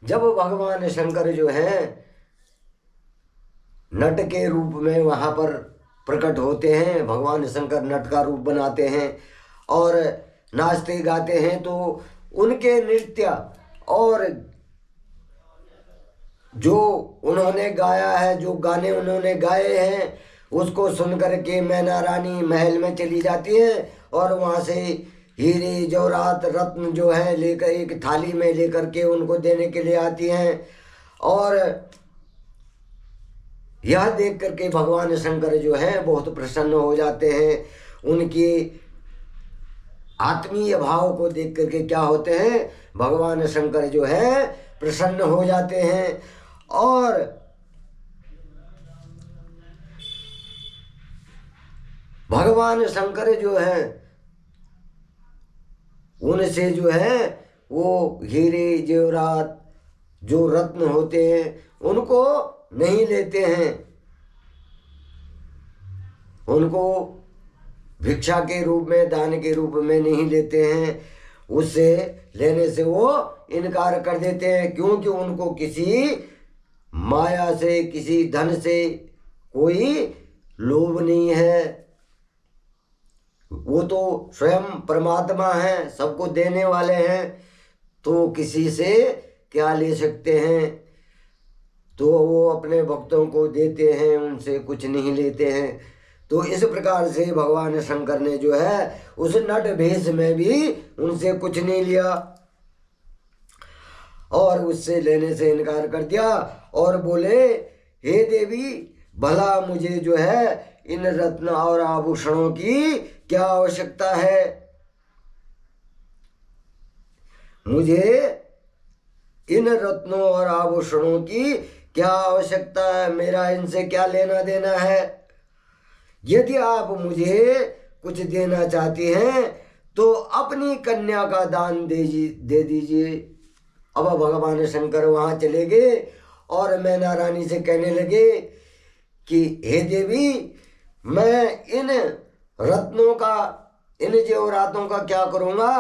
जब भगवान शंकर जो है नट के रूप में वहाँ पर प्रकट होते हैं, भगवान शंकर नट का रूप बनाते हैं और नाचते गाते हैं, तो उनके नृत्य और जो उन्होंने गाया है, जो गाने उन्होंने गाए हैं, उसको सुन करके मैना रानी महल में चली जाती है और वहाँ से हीरे जवाहरात रत्न जो है लेकर एक थाली में लेकर के उनको देने के लिए आती हैं। और यह देख करके भगवान शंकर जो है बहुत प्रसन्न हो जाते हैं। उनकी आत्मीय भाव को देख करके क्या होते हैं, भगवान शंकर जो है प्रसन्न हो जाते हैं। और भगवान शंकर जो है उनसे जो है वो हीरे जेवरात जो रत्न होते हैं उनको नहीं लेते हैं, उनको भिक्षा के रूप में दान के रूप में नहीं लेते हैं, उससे लेने से वो इनकार कर देते हैं, क्योंकि उनको किसी माया से किसी धन से कोई लोभ नहीं है। वो तो स्वयं परमात्मा है, सबको देने वाले हैं, तो किसी से क्या ले सकते हैं। तो वो अपने भक्तों को देते हैं, उनसे कुछ नहीं लेते हैं। तो इस प्रकार से भगवान शंकर ने जो है उस नट भेष में भी उनसे कुछ नहीं लिया और उससे लेने से इनकार कर दिया और बोले, हे देवी, भला मुझे जो है इन रत्न और आभूषणों की क्या आवश्यकता है, मुझे इन रत्नों और आभूषणों की क्या आवश्यकता है, मेरा इनसे क्या लेना देना है। यदि आप मुझे कुछ देना चाहती हैं तो अपनी कन्या का दान दे दीजिए। अब भगवान शंकर वहाँ चले गए और मैना रानी से कहने लगे कि हे देवी, मैं इन रत्नों का, इन जेवरातों का क्या करूँगा।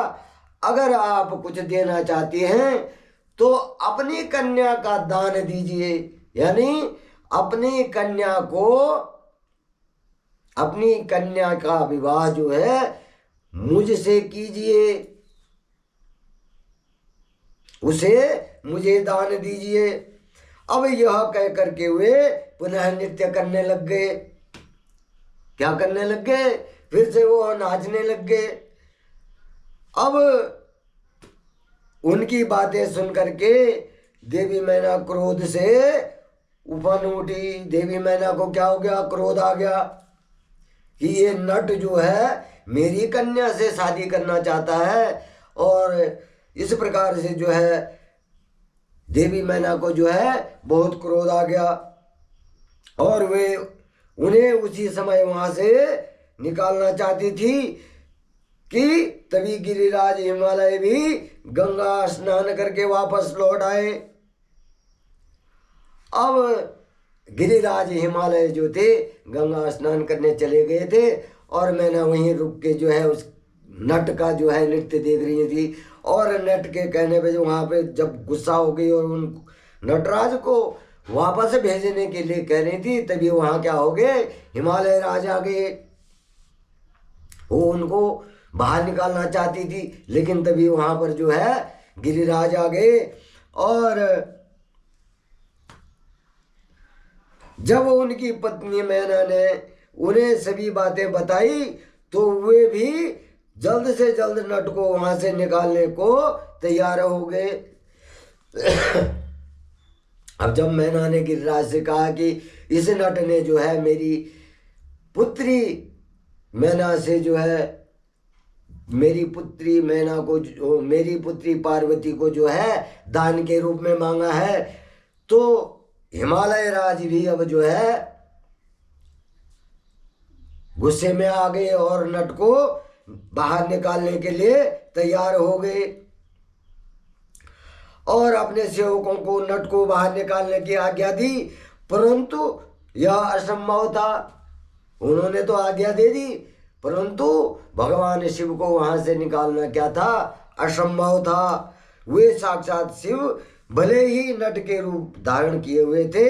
अगर आप कुछ देना चाहती हैं तो अपनी कन्या का दान दीजिए, यानी अपनी कन्या को, अपनी कन्या का विवाह जो है मुझसे कीजिए, उसे मुझे दान दीजिए। अब यह कह करके वे पुनः नृत्य करने लग गए। क्या करने लग गए, फिर से वो नाचने लग गए। अब उनकी बातें सुन करके देवी मैना क्रोध से उफन उठी। देवी मैना को क्या हो गया, क्रोध आ गया कि ये नट जो है मेरी कन्या से शादी करना चाहता है। और इस प्रकार से जो है देवी मैना को जो है बहुत क्रोध आ गया और वे उन्हें उसी समय वहां से निकालना चाहती थी कि तभी गिरिराज हिमालय भी गंगा स्नान करके वापस लौट आए। अब गिरिराज हिमालय जो थे गंगा स्नान करने चले गए थे और मैंने वहीं रुक के जो है उस नट का जो है नृत्य देख रही थी। और नट के कहने पे जो वहाँ पे जब गुस्सा हो गई और उन नटराज को वापस भेजने के लिए कह रही थी, तभी वहाँ क्या हो गए, हिमालय राज आ गए। वो उनको बाहर निकालना चाहती थी, लेकिन तभी वहाँ पर जो है गिरिराज आ गए। और जब उनकी पत्नी मैना ने उन्हें सभी बातें बताई तो वे भी जल्द से जल्द नट को वहां से निकालने को तैयार हो गए। अब जब मैना ने गिरिराज से कहा कि इस नट ने जो है मेरी पुत्री मैना से जो है मेरी पुत्री मैना को, मेरी पुत्री पार्वती को जो है दान के रूप में मांगा है, तो हिमालय राज भी अब जो है गुस्से में आ गए और नट को बाहर निकालने के लिए तैयार हो गए और अपने सेवकों को नट को बाहर निकालने की आज्ञा दी। परंतु यह असंभव था। उन्होंने तो आज्ञा दे दी, परंतु भगवान शिव को वहां से निकालना क्या था, असंभव था। वे साक्षात शिव भले ही नट के रूप धारण किए हुए थे,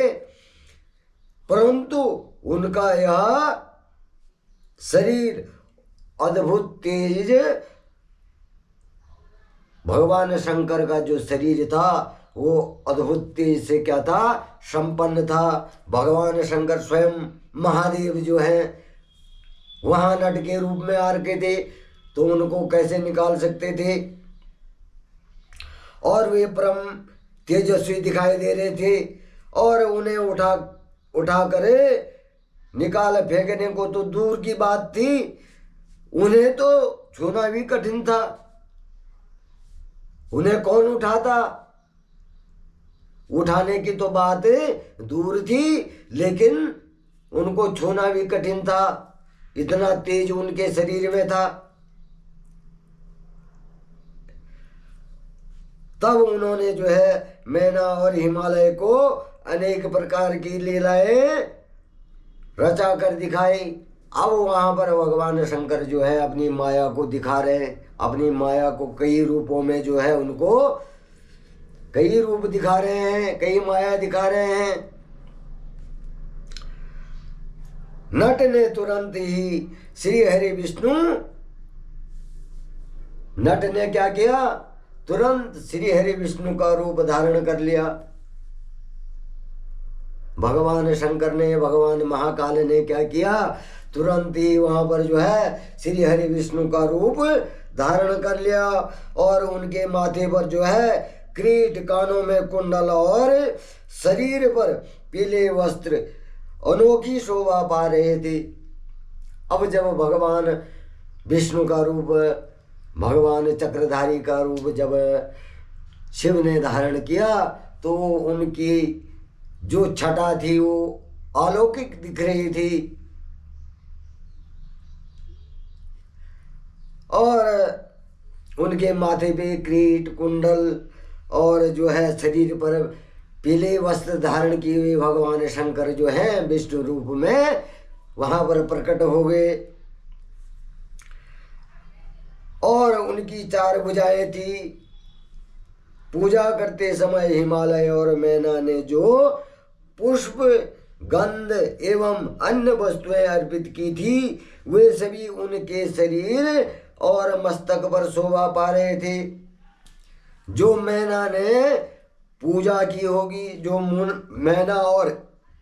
परंतु उनका यह शरीर अद्भुत तेज, भगवान शंकर का जो शरीर था वो अद्भुत तेज से क्या था, संपन्न था। भगवान शंकर स्वयं महादेव जो है वहां नट के रूप में आ रखे थे, तो उनको कैसे निकाल सकते थे। और वे परम तेजस्वी दिखाई दे रहे थे, और उन्हें उठा कर निकाल फेंकने को तो दूर की बात थी, उन्हें तो छूना भी कठिन था। उन्हें कौन उठाता, उठाने की तो बात दूर थी, लेकिन उनको छूना भी कठिन था, इतना तेज उनके शरीर में था। तब उन्होंने जो है मैना और हिमालय को अनेक प्रकार की लीलाएं रचा कर दिखाई। अब वहां पर भगवान शंकर जो है अपनी माया को दिखा रहे हैं, अपनी माया को कई रूपों में जो है उनको कई रूप दिखा रहे हैं, कई माया दिखा रहे हैं। नट ने तुरंत ही श्री हरि विष्णु, नट ने क्या किया, तुरंत श्री हरि विष्णु का रूप धारण कर लिया। भगवान शंकर ने, भगवान महाकाल ने क्या किया, तुरंत ही वहां पर जो है श्री हरि विष्णु का रूप धारण कर लिया, और उनके माथे पर जो है किरीट, कानों में कुंडल और शरीर पर पीले वस्त्र अनोखी शोभा पा रहे थे। अब जब भगवान विष्णु का रूप, भगवान चक्रधारी का रूप जब शिव ने धारण किया, तो उनकी जो छटा थी वो अलौकिक दिख रही थी, और उनके माथे पे किरीट, कुंडल और जो है शरीर पर पीले वस्त्र धारण किए हुए भगवान शंकर जो हैं विष्णु रूप में वहां पर प्रकट हो गए। और उनकी 4 भुजाएं थी। पूजा करते समय हिमालय और मैना ने जो पुष्प, गंध एवं अन्य वस्तुएं अर्पित की थी, वे सभी उनके शरीर और मस्तक पर शोभा पा रहे थे। जो मैना ने पूजा की होगी, जो मैना और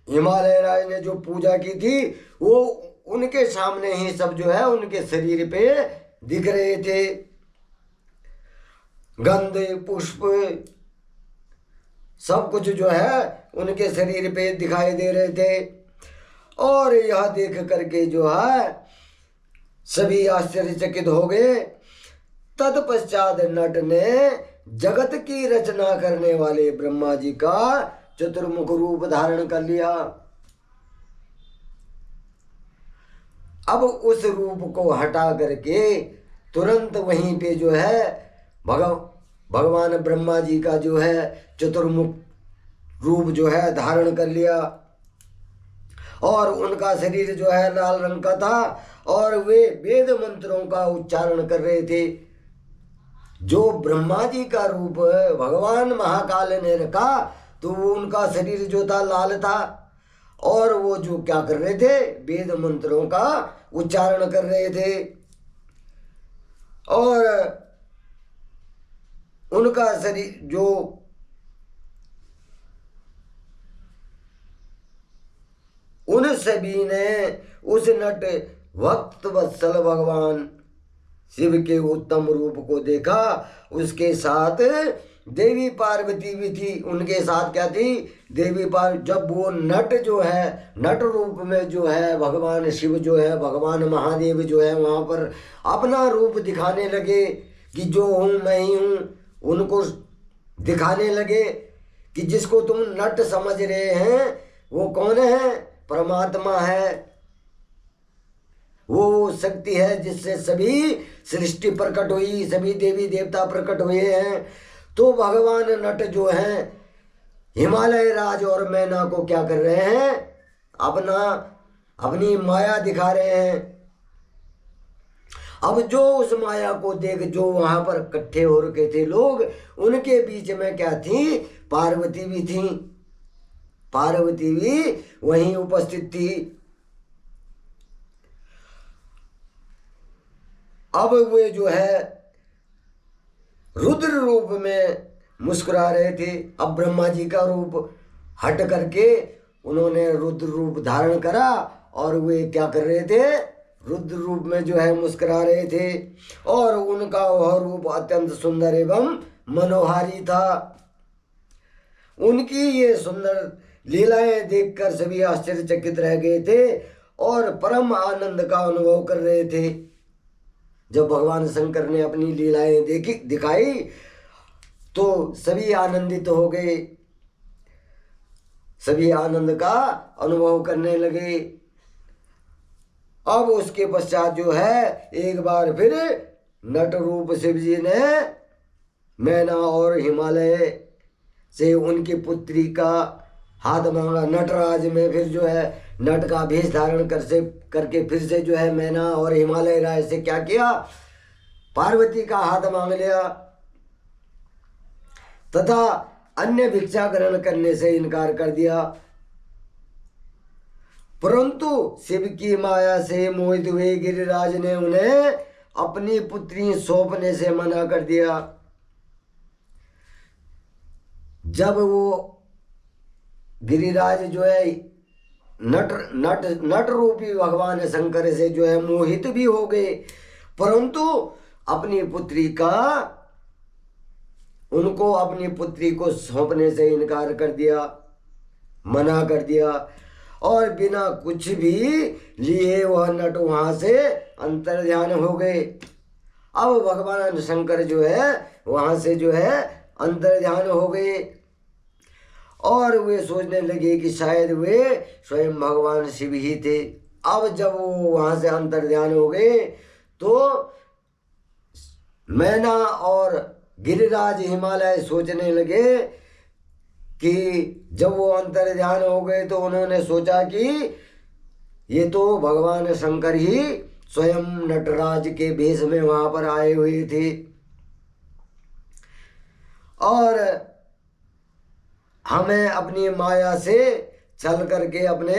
हिमालय राज ने जो पूजा की थी, वो उनके सामने ही सब जो है उनके शरीर पे दिख रहे थे। गंध, पुष्प सब कुछ जो है उनके शरीर पे दिखाई दे रहे थे। और यह देख करके जो है सभी आश्चर्यचकित हो गए। तत्पश्चात नट ने जगत की रचना करने वाले ब्रह्मा जी का चतुर्मुख रूप धारण कर लिया। अब उस रूप को हटा करके तुरंत वहीं पे जो है भगवान ब्रह्मा जी का जो है चतुर्मुख रूप जो है धारण कर लिया। और उनका शरीर जो है लाल रंग का था, और वे वेद मंत्रों का उच्चारण कर रहे थे। जो ब्रह्मा जी का रूप भगवान महाकाल ने रखा, तो उनका शरीर जो था लाल था, और वो जो क्या कर रहे थे, वेद मंत्रों का उच्चारण कर रहे थे। और उनका शरीर जो उन सभी ने उस नट भक्त वत्सल भगवान शिव के उत्तम रूप को देखा। उसके साथ देवी पार्वती भी थी। उनके साथ क्या थी, देवी पार्वती। जब वो नट जो है, नट रूप में जो है भगवान शिव जो है, भगवान महादेव जो है वहाँ पर अपना रूप दिखाने लगे कि जो हूँ मैं ही हूँ, उनको दिखाने लगे कि जिसको तुम नट समझ रहे हैं वो कौन है, परमात्मा है। वो शक्ति है जिससे सभी सृष्टि प्रकट हुई, सभी देवी देवता प्रकट हुए हैं। तो भगवान नट जो हैं हिमालय राज और मैना को क्या कर रहे हैं, अपनी माया दिखा रहे हैं। अब जो उस माया को देख, जो वहां पर इकट्ठे हो रखे थे लोग, उनके बीच में क्या थी, पार्वती भी थी। पार्वती भी वहीं उपस्थित थी। अब वे जो है रुद्र रूप में मुस्कुरा रहे थे। अब ब्रह्मा जी का रूप हट करके उन्होंने रुद्र रूप धारण करा और वे क्या कर रहे थे, रुद्र रूप में जो है मुस्कुरा रहे थे। और उनका वह रूप अत्यंत सुंदर एवं मनोहारी था। उनकी ये सुंदर लीलाएं देखकर सभी आश्चर्यचकित रह गए थे और परम आनंद का अनुभव कर रहे थे। जब भगवान शंकर ने अपनी लीलाएं दिखाई तो सभी आनंदित हो गए, सभी आनंद का अनुभव करने लगे। अब उसके पश्चात जो है एक बार फिर नट रूप शिव जी ने मैना और हिमालय से उनकी पुत्री का हाथ मांगा। नटराज में फिर जो है नट का भेष धारण करके फिर से जो है मैना और हिमालय राय से क्या किया, पार्वती का हाथ मांग लिया तथा अन्य भिक्षा ग्रहण करने से इनकार कर दिया। परंतु शिव की माया से मोहित हुए गिरिराज ने उन्हें अपनी पुत्री सौंपने से मना कर दिया। जब वो गिरिराज जो है नट रूपी भगवान शंकर से जो है मोहित भी हो गए, परंतु अपनी पुत्री का, उनको अपनी पुत्री को सौंपने से इनकार कर दिया, मना कर दिया। और बिना कुछ भी लिए वह नट वहां से अंतर्ध्यान हो गए। अब भगवान शंकर जो है वहां से जो है अंतर्ध्यान हो गए और वे सोचने लगे कि शायद वे स्वयं भगवान शिव ही थे। अब जब वो वहां से अंतर्ध्यान हो गए तो मैना और गिरिराज हिमालय सोचने लगे कि जब वो अंतर्ध्यान हो गए तो उन्होंने सोचा कि ये तो भगवान शंकर ही स्वयं नटराज के भेष में वहां पर आए हुए थे और हमें अपनी माया से चल करके अपने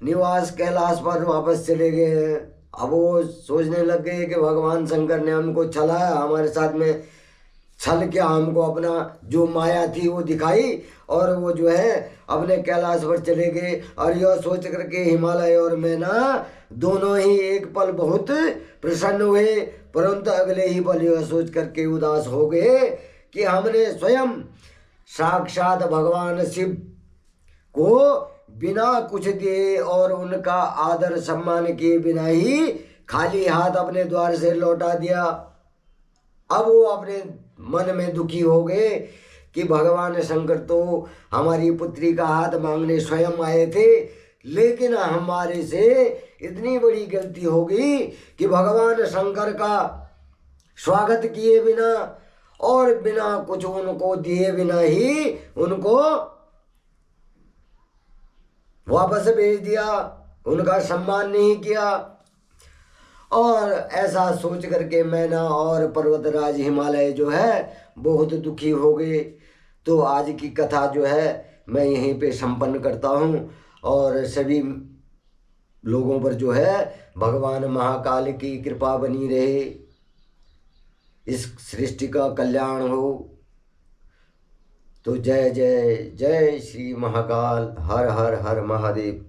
निवास कैलाश पर वापस चले गए हैं। अब वो सोचने लग गए कि भगवान शंकर ने हमको छलाया, हमारे साथ में छल क्या, हमको अपना जो माया थी वो दिखाई और वो जो है अपने कैलाश पर चले गए। और यह सोच करके हिमालय और मैना दोनों ही एक पल बहुत प्रसन्न हुए, परंतु अगले ही पल यह सोच करके उदास हो गए कि हमने स्वयं साक्षात भगवान शिव को बिना कुछ दिए और उनका आदर सम्मान किए बिना ही खाली हाथ अपने द्वार से लौटा दिया। अब वो अपने मन में दुखी हो गए कि भगवान शंकर तो हमारी पुत्री का हाथ मांगने स्वयं आए थे, लेकिन हमारे से इतनी बड़ी गलती हो गई कि भगवान शंकर का स्वागत किए बिना और बिना कुछ उनको दिए बिना ही उनको वापस भेज दिया, उनका सम्मान नहीं किया। और ऐसा सोच करके मैना और पर्वतराज हिमालय जो है बहुत दुखी हो गए। तो आज की कथा जो है मैं यहीं पे संपन्न करता हूँ और सभी लोगों पर जो है भगवान महाकाल की कृपा बनी रहे, इस सृष्टि का कल्याण हो। तो जय जय जय श्री महाकाल, हर हर हर महादेव।